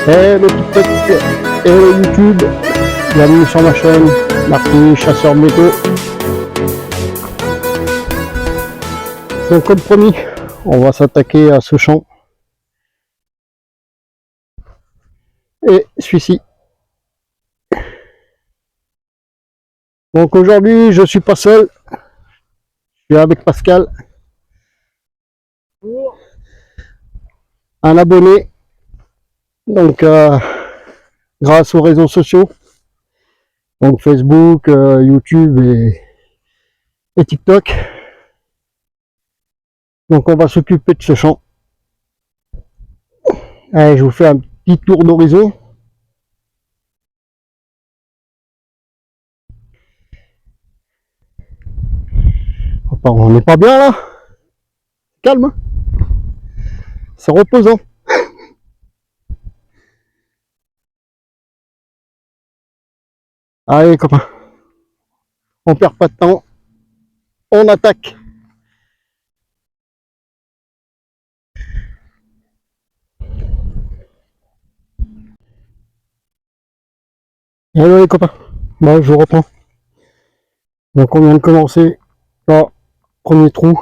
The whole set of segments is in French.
Hello TikTok, hello YouTube, bienvenue sur ma chaîne, Marty, chasseur de métaux. Donc comme promis, on va s'attaquer à ce champ. Et celui-ci. Donc aujourd'hui, je suis pas seul, je suis avec Pascal, un abonné. Donc grâce aux réseaux sociaux, donc Facebook, YouTube et TikTok. Donc on va s'occuper de ce champ. Allez, je vous fais un petit tour d'horizon. On n'est pas bien là. Calme. C'est reposant. Allez copains. On perd pas de temps. On attaque. Allez les copains. Bon, je reprends. Donc on vient de commencer. Là, premier trou.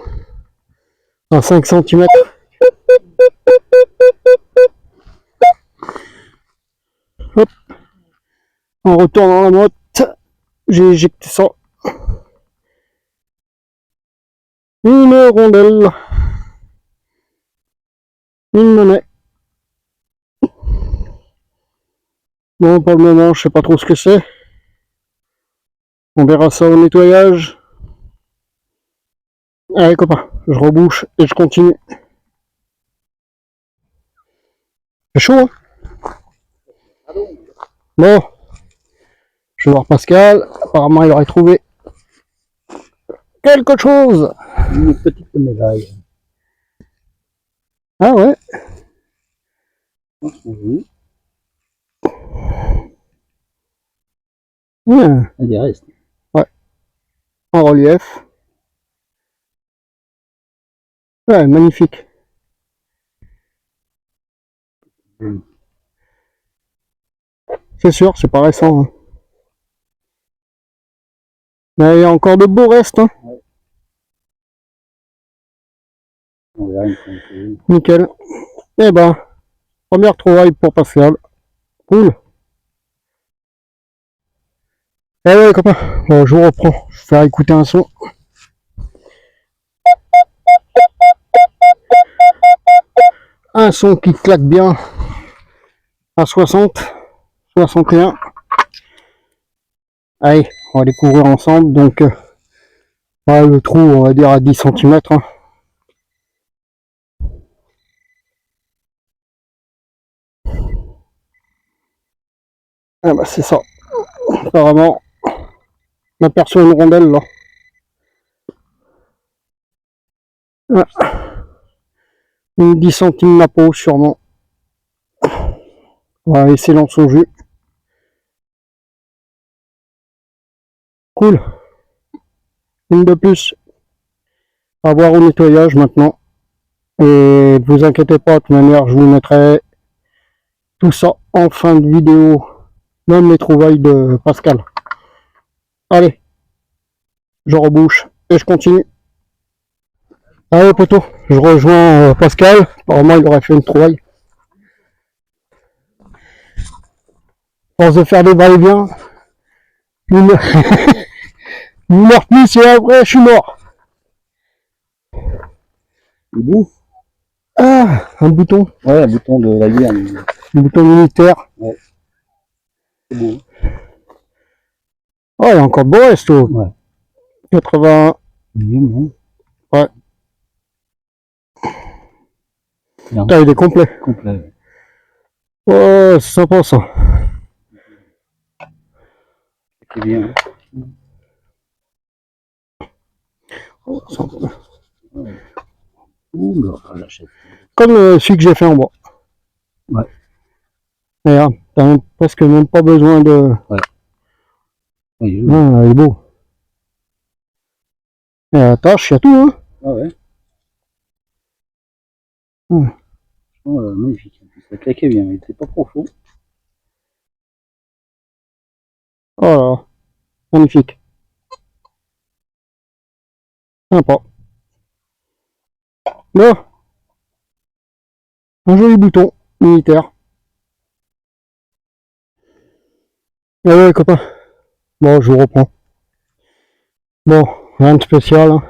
À 5 cm. Hop. On retourne dans la motte. J'ai éjecté ça. Une rondelle. Une monnaie. Bon, pour le moment, je sais pas trop ce que c'est. On verra ça au nettoyage. Allez copains, je rebouche et je continue. C'est chaud hein. Bon, je vais voir Pascal. Apparemment, il aurait trouvé quelque chose. Une petite médaille. Ah ouais. Oui. Il y reste. Ouais. En relief. Ouais, magnifique. C'est sûr, c'est pas récent. Hein. Mais il y a encore de beaux restes. Hein. Ouais. On verra une fois. Nickel. Eh ben, première trouvaille pour Pascal. Cool. Eh ouais, copains. Bon, je vous reprends. Je vais faire écouter un son. Un son qui claque bien à 60, 61. Allez, on va découvrir ensemble. Donc, le trou, on va dire à 10 cm. Hein. Ah bah c'est ça. Apparemment, on aperçoit une rondelle là. Ouais. Une 10 centimes ma peau sûrement. On va laisser dans son jus. Cool. Une de plus. À voir au nettoyage maintenant. Et ne vous inquiétez pas, de toute manière, je vous mettrai tout ça en fin de vidéo. Même les trouvailles de Pascal. Allez, je rebouche et je continue. Allez poteau, je rejoins Pascal. Apparemment, il aurait fait une trouvaille. Force de faire des va-et-vient. Une heure plus et après, je suis mort. Le bout. Ah, un bouton. Ouais, un bouton de la lumière. Un bouton militaire. Ouais. C'est beau. Oh, il y a encore de beau reste. Ouais. 80. Bon. Ouais. Putain, il est complet. Complet. Oh, c'est sympa ça. C'est bien. Oh, sympa. Ouais. Ouh, là, j'achète. Comme celui que j'ai fait en bois. Ouais. Regarde, t'as presque même pas besoin de. Ouais. Il est beau. Et la tâche, il y a tout, hein. Ah ouais. Hum. Magnifique. Ça claquait bien, il était pas profond. Voilà, magnifique. Sympa. Là, un joli bouton militaire. Ah ouais, copain. Bon, je vous reprends. Bon, rien de spécial. Hein.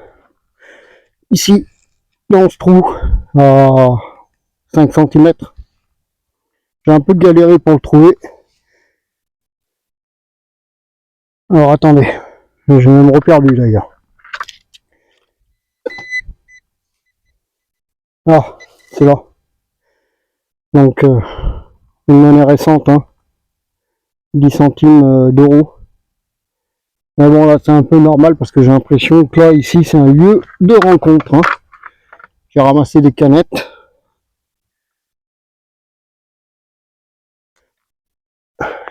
Ici, dans ce trou, à 5 cm, j'ai un peu galéré pour le trouver. Alors attendez, j'ai même reperdu d'ailleurs. Ah, c'est là. Donc, une monnaie récente, hein, 10 centimes d'euros. Mais bon, là, c'est un peu normal parce que j'ai l'impression que là, ici, c'est un lieu de rencontre. Hein. J'ai ramassé des canettes.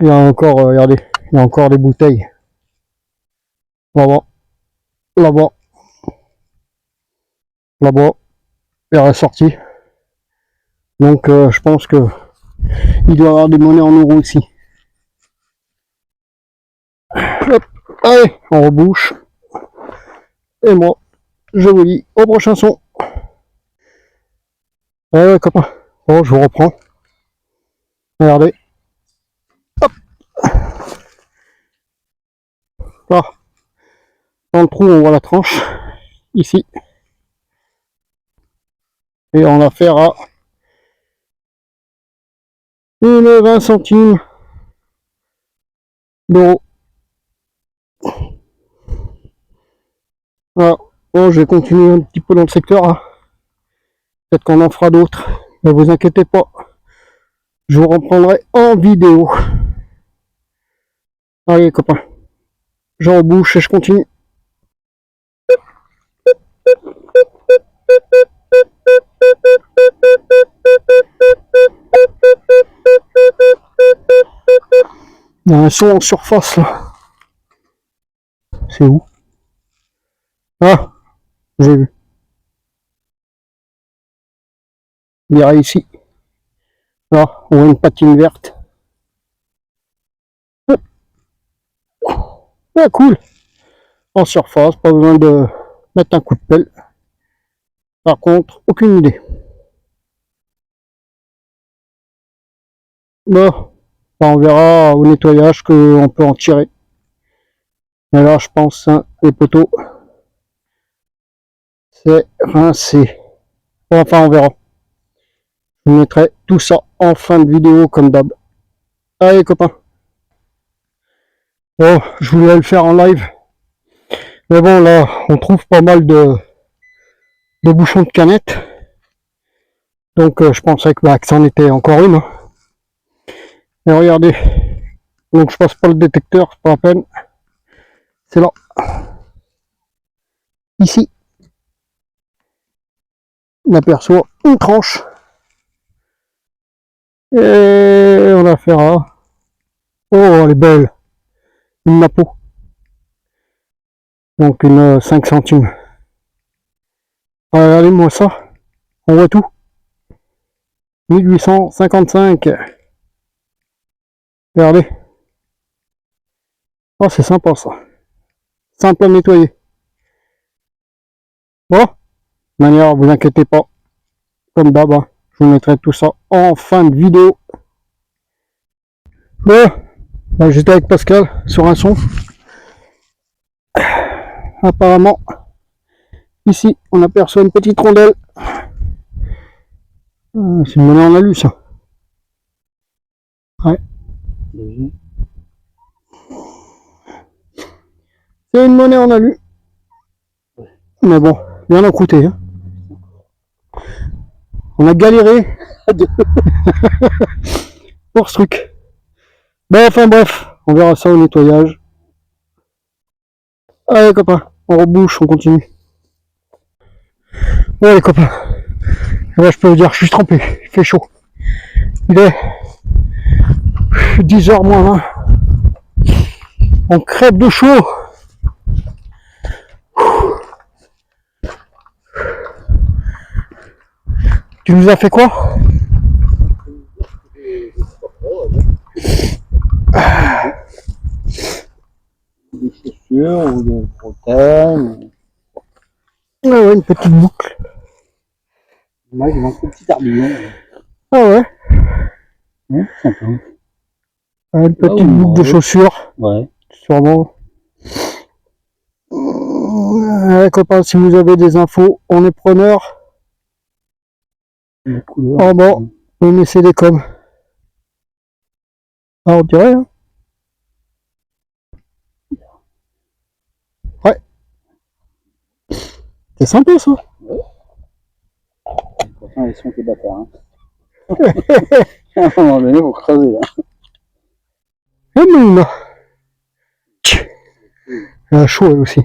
Il y a encore, regardez, il y a encore des bouteilles. Là-bas, là-bas, là-bas, elle est ressortie. Donc, je pense que il doit y avoir des monnaies en euros aussi. Hop, allez, on rebouche. Et moi, je vous dis au prochain son. Ouais, copain. Bon, je vous reprends. Regardez. Hop. Là. Dans le trou, on voit la tranche. Ici. Et on a affaire à une 20 centimes d'euros. Voilà. Bon, je vais continuer un petit peu dans le secteur. Hein. Peut-être qu'on en fera d'autres. Ne vous inquiétez pas. Je vous reprendrai en vidéo. Allez, copain. Je rebouche et je continue. Il y a un son en surface là. C'est où? Ah, j'ai vu. Il y a ici. Là, on voit une patine verte. Ah, cool. En surface, pas besoin de mettre un coup de pelle. Par contre, aucune idée. Bon, on verra au nettoyage qu'on peut en tirer. Mais là, je pense, hein, les poteaux, c'est rincé. Enfin, on verra. Je mettrai tout ça en fin de vidéo comme d'hab. Allez, copains. Bon, je voulais le faire en live. Mais bon, là, on trouve pas mal de bouchons de canettes. Donc, je pensais que c'en était encore une. Hein. Et regardez. Donc, je passe pas le détecteur, c'est pas la peine. C'est là. Ici. On aperçoit une tranche. Et on a affaire à... Oh, elle est belle. Une napo. Donc, une 5 centimes. Regardez-moi ça. On voit tout. 1855. Regardez. Oh, c'est sympa ça. Simple à nettoyer. Bon, de manière, vous inquiétez pas. Comme d'hab, hein, je vous mettrai tout ça en fin de vidéo. Bon, j'étais avec Pascal sur un son. Apparemment, ici, on aperçoit une petite rondelle. C'est une monnaie en alu, ça. Ouais. C'est une monnaie en alu. Mais bon, bien en coûter. Hein. On a galéré pour ce truc. Ben, enfin bref, on verra ça au nettoyage. Allez copains, on rebouche, on continue. Ouais les copains, là, je peux vous dire, je suis trempé, il fait chaud. Il est 10h moins 20. On crève de chaud. Tu nous as fait quoi? Des chaussures ou de bretelles. Ah ouais, une petite boucle. Moi, j'ai manqué un petit tardillon. Ah ouais, Ouais, sympa. une petite boucle de chaussures. Ouais. Sûrement. Copains, si vous avez des infos, on est preneur. La couleur. Oh bon, on essaie des coms. Ah, on dirait, hein. Ouais. C'est sympa, ça. Pourtant, ils sont que bâtards. Hein. À un moment donné, faut creuser. Hein. Et Mouna. Elle a chaud, elle aussi.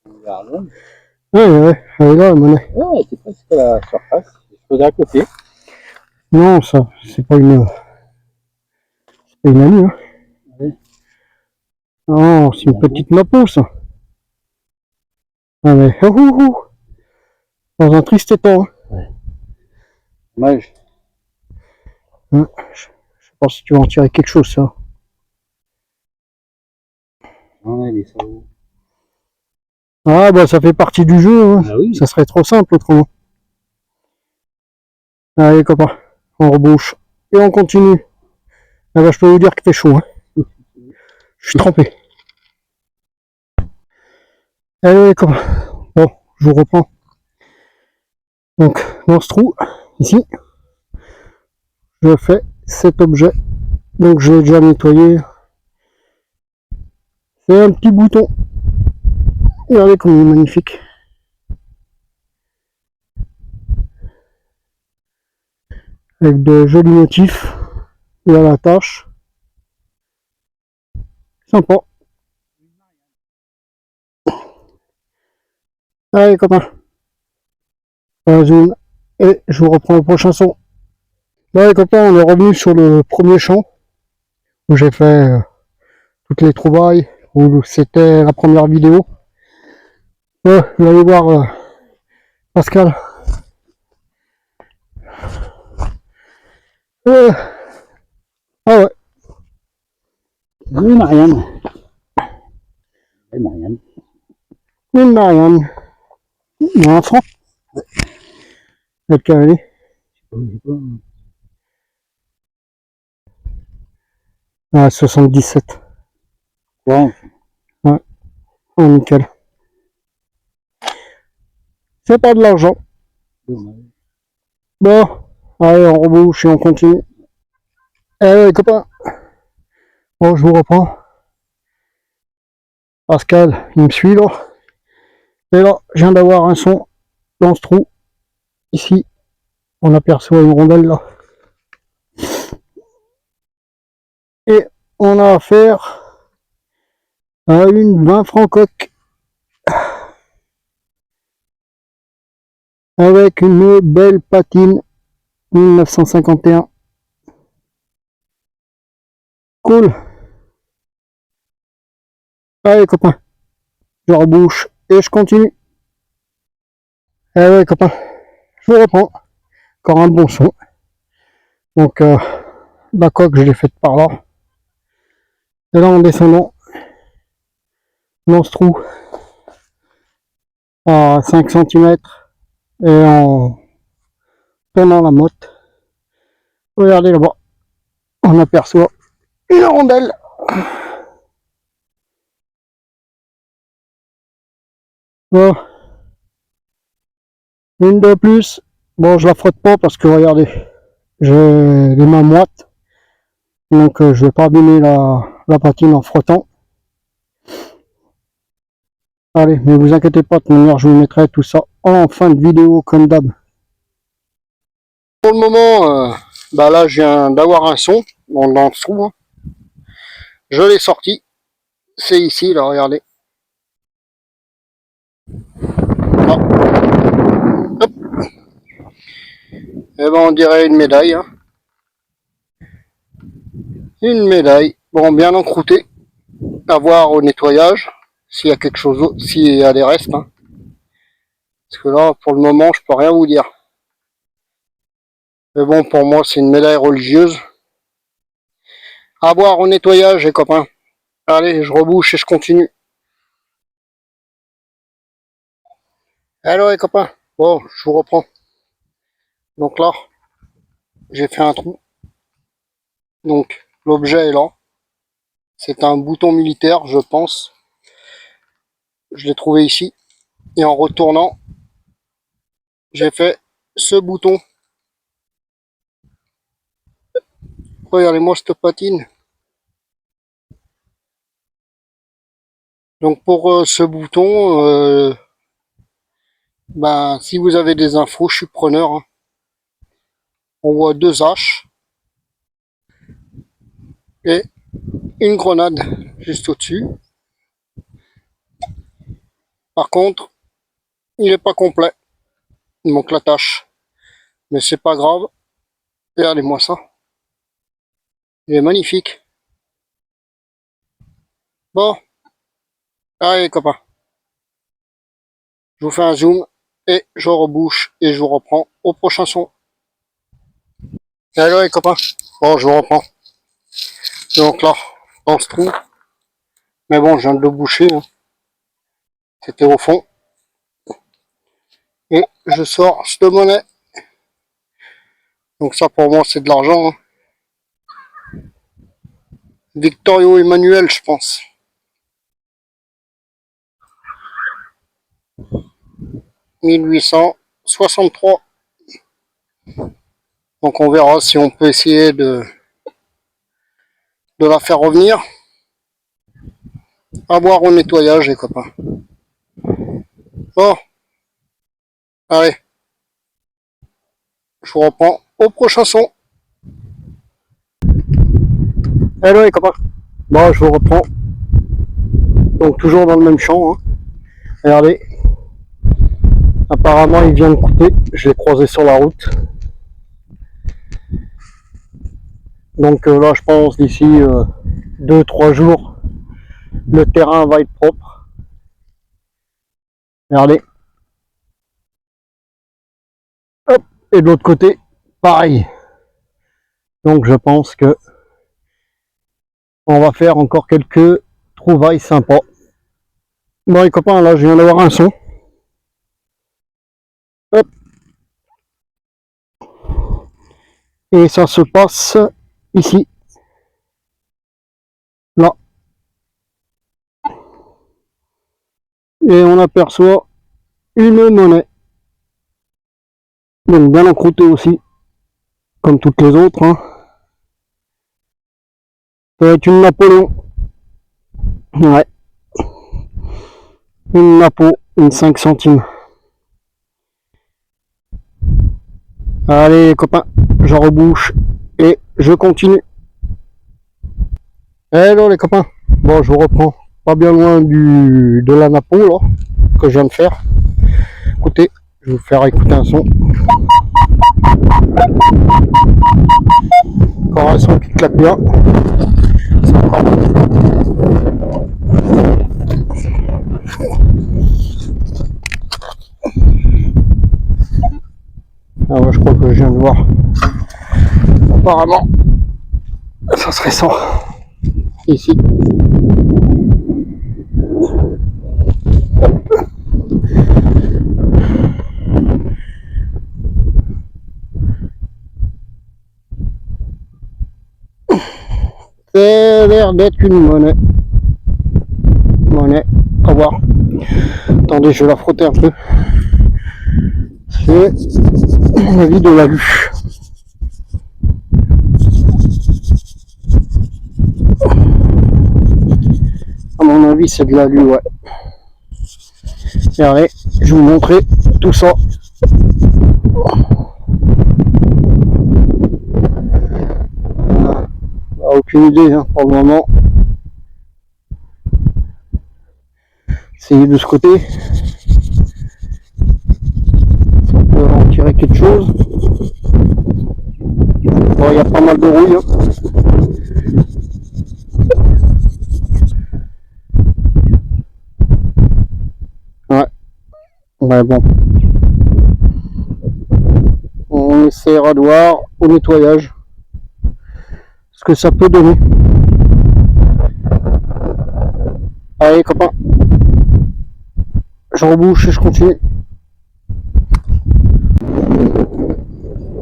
Regarde. Ouais, elle est là, Monet. Ouais, c'est presque à la surface. Je faisais à côté. Non, ça, c'est pas une amie, hein. Ouais. Non, c'est une petite napo, ça. Ah, mais, dans un triste temps. Ouais. Dommage. Hein. Je sais pas si tu vas en tirer quelque chose, ça. Ouais, les salauds. Ah, bah, ça fait partie du jeu, hein. Ah oui. Ça serait trop simple, autrement. Allez, copains, on rebouche. Et on continue. Ah bah, je peux vous dire qu'il fait chaud, hein. Je suis trempé. Allez, copains. Bon, je vous reprends. Donc, dans ce trou, ici, je fais cet objet. Donc, je l'ai déjà nettoyé. C'est un petit bouton. Regardez comme il est magnifique. Avec de jolis motifs. Et à la tâche. Sympa. Allez, copains. On zoom. Et je vous reprends au prochain son. Bon, les copains, on est revenu sur le premier champ. Où j'ai fait toutes les trouvailles. Où c'était la première vidéo. Vous allez voir Pascal. Ah ouais. Oui, Marianne. Oui, Marianne. Une Marianne. Il y a un franc. Elle est allée. Ah, 77. Ouais. Ouais. Oh, nickel. C'est pas de l'argent. Bon. Allez, on rebouche et on continue. Allez, les copains. Bon, je vous reprends. Pascal, il me suit là. Et là, je viens d'avoir un son dans ce trou. Ici, on aperçoit une rondelle là. Et on a affaire à une 20 francs coque. Avec une belle patine 1951. Cool. Allez, copains. Je rebouche et je continue. Allez, copains. Je vous reprends. Encore un bon son. Donc, la coque, je l'ai faite par là. Et là, en descendant dans ce trou à 5 cm et en tournant la motte, regardez là-bas, on aperçoit une rondelle. Bon. Une de plus. Bon, je la frotte pas parce que regardez, j'ai les mains moites. Donc, je vais pas abîmer la patine en frottant. Allez, ne vous inquiétez pas, de toute manière, je vous mettrai tout ça en fin de vidéo comme d'hab. Pour le moment, bah là, je viens d'avoir un son dans ce trou. Hein. Je l'ai sorti. C'est ici, là, regardez. Là. Hop. Et ben, on dirait une médaille. Hein. Une médaille. Bon, bien encroûtée. À voir au nettoyage. S'il y a quelque chose, s'il y a des restes. Hein. Parce que là, pour le moment, je peux rien vous dire. Mais bon, pour moi, c'est une médaille religieuse. À boire au nettoyage, les copains. Allez, je rebouche et je continue. Alors les copains, bon, je vous reprends. Donc là, j'ai fait un trou. Donc l'objet est là. C'est un bouton militaire, je pense. Je l'ai trouvé ici. Et en retournant, j'ai fait ce bouton. Regardez-moi cette patine. Donc pour ce bouton, ben, si vous avez des infos, je suis preneur. Hein. On voit 2 haches et une grenade juste au-dessus. Par contre, il n'est pas complet. Il manque la tâche. Mais c'est pas grave. Regardez-moi ça. Il est magnifique. Bon, allez copains. Je vous fais un zoom et je rebouche et je vous reprends au prochain son. Allez les copains. Bon, je vous reprends. Donc là, dans ce trou. Mais bon, je viens de le boucher. Hein. C'était au fond. Et je sors cette monnaie. Donc ça pour moi c'est de l'argent. Hein. Victorio Emmanuel, je pense. 1863. Donc on verra si on peut essayer de la faire revenir. À boire au nettoyage les copains. Bon. Allez. Je vous reprends au prochain son. Hello les copains. Bon, je vous reprends. Donc toujours dans le même champ. Hein. Regardez. Apparemment il vient de couper. Je l'ai croisé sur la route. Donc là je pense d'ici 2-3 jours le terrain va être propre. Regardez. Hop. Et de l'autre côté, pareil. Donc je pense que on va faire encore quelques trouvailles sympas. Bon les copains, là je viens d'avoir un son. Hop. Et ça se passe ici. Là. Et on aperçoit une monnaie. Donc bien encroûtée aussi. Comme toutes les autres. Hein. Ça va être une Napoléon. Ouais. Une Napo, une 5 centimes. Allez les copains, je rebouche et je continue. Hello les copains. Bon, je vous reprends. Pas bien loin de la Napo là, que je viens de faire. Écoutez, je vais vous faire écouter un son. Encore un son qui claque bien. C'est encore ah ouais, je crois que je viens de voir. Apparemment, ça serait ça. Ici. C'est l'air d'être une monnaie. Monnaie, à voir. Attendez, je vais la frotter un peu. C'est à mon avis de l'alu. À mon avis, c'est de l'alu, ouais. Et allez, je vais vous montrer tout ça. Aucune idée hein, pour le moment. Essayer de ce côté. Si on peut en tirer quelque chose. Bon, il y a pas mal de rouille. Hein. Ouais. Ouais, bon. On essaiera de voir au nettoyage ce que ça peut donner. Allez copains, je rebouche et je continue.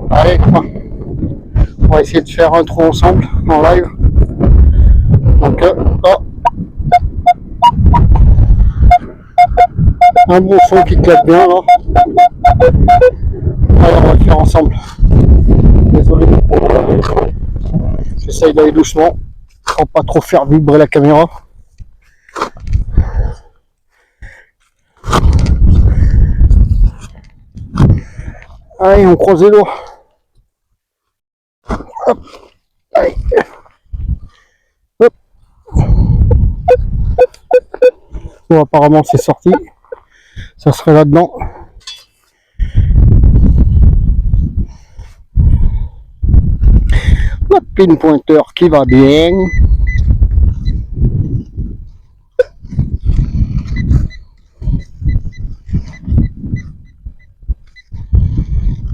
Allez copains, on va essayer de faire un trou ensemble en live. Donc un bon son qui claque bien là. Allez, on va le faire ensemble. Désolé. J'essaye d'aller doucement pour pas trop faire vibrer la caméra. Allez, on croise les doigts. Hop. Allez. Hop. Bon, apparemment c'est sorti. Ça serait là-dedans. La pin pointeur qui va bien.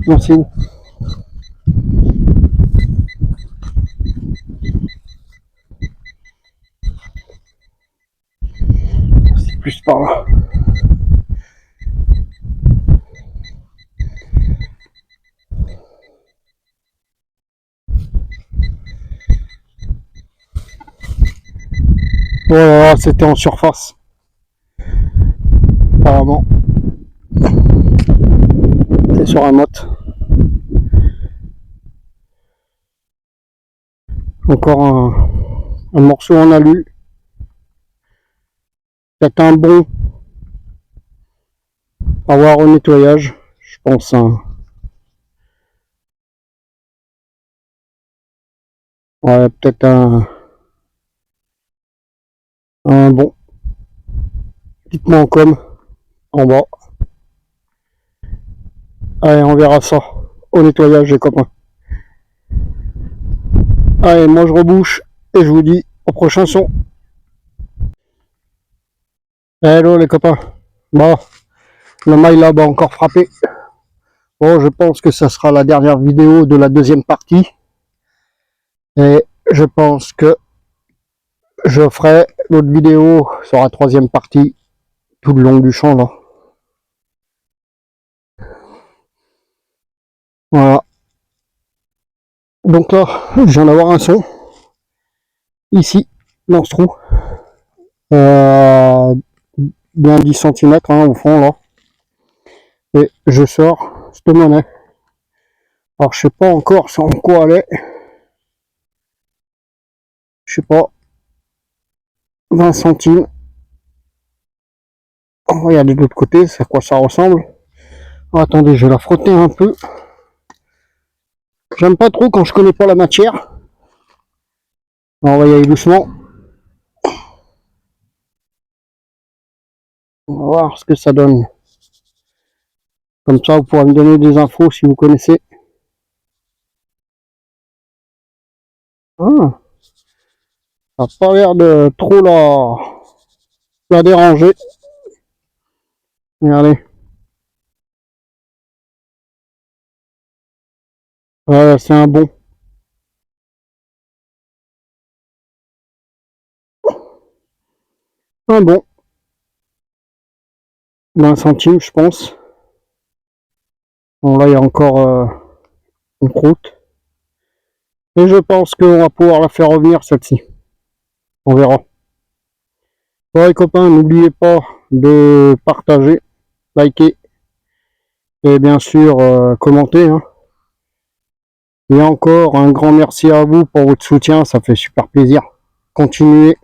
Merci. C'est plus par là. Voilà, c'était en surface. Apparemment. C'est sur un motte. Encore un morceau en alu. Peut-être un bon à avoir au nettoyage, je pense. Ouais, peut-être un bon. Dites-moi en com, en bas. Allez, on verra ça au nettoyage les copains. Allez, moi je rebouche et je vous dis au prochain son. Hello les copains. Bon, le mail là-bas encore frappé. Bon, je pense que ça sera la dernière vidéo de la deuxième partie. Et je pense que je ferai l'autre vidéo sur la troisième partie tout le long du champ là. Voilà. Donc là, je viens d'avoir un son. Ici, dans ce trou. Bien 10 cm hein, au fond là. Et je sors cette monnaie. Alors je sais pas encore sur quoi elle est. Je sais pas. 20 centimes. On va regarder de l'autre côté, c'est à quoi ça ressemble. Oh, attendez, je vais la frotter un peu. J'aime pas trop quand je connais pas la matière. Alors, on va y aller doucement. On va voir ce que ça donne. Comme ça, vous pourrez me donner des infos si vous connaissez. Ah, ça n'a pas l'air de trop la déranger. Regardez. C'est un bon. Un bon. 20 centimes, je pense. Bon, là, il y a encore une croûte. Et je pense qu'on va pouvoir la faire revenir, celle-ci. On verra. Bon, les copains, n'oubliez pas de partager, liker et bien sûr commenter. Hein. Et encore un grand merci à vous pour votre soutien, ça fait super plaisir. Continuez.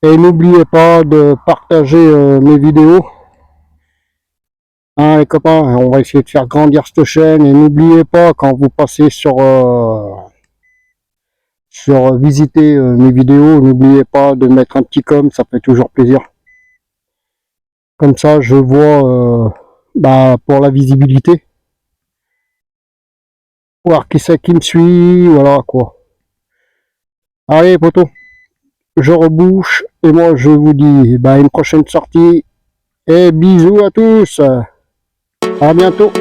Et n'oubliez pas de partager mes vidéos. Hein, les copains, on va essayer de faire grandir cette chaîne. Et n'oubliez pas, quand vous passez sur visiter mes vidéos, n'oubliez pas de mettre un petit com, ça fait toujours plaisir. Comme ça, je vois pour la visibilité. Voir qui c'est qui me suit, voilà quoi. Allez, poteau, je rebouche et moi je vous dis une prochaine sortie et bisous à tous. À bientôt.